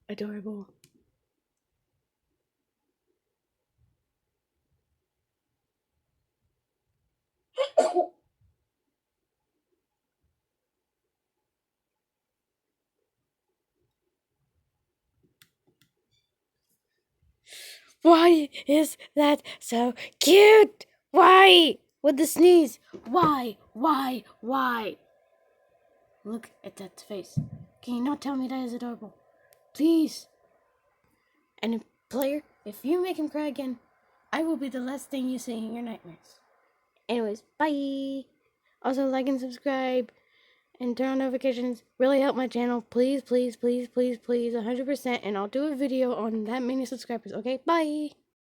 adorable. Why is that so cute? Why? With the sneeze. Why? Why? Look at that face. Can you not tell me that is adorable? Please. And player, if you make him cry again, I will be the last thing you see in your nightmares. Anyways, bye. Also, like and subscribe and turn on notifications. Really help my channel. Please, 100%. And I'll do a video on that many subscribers. Okay, bye.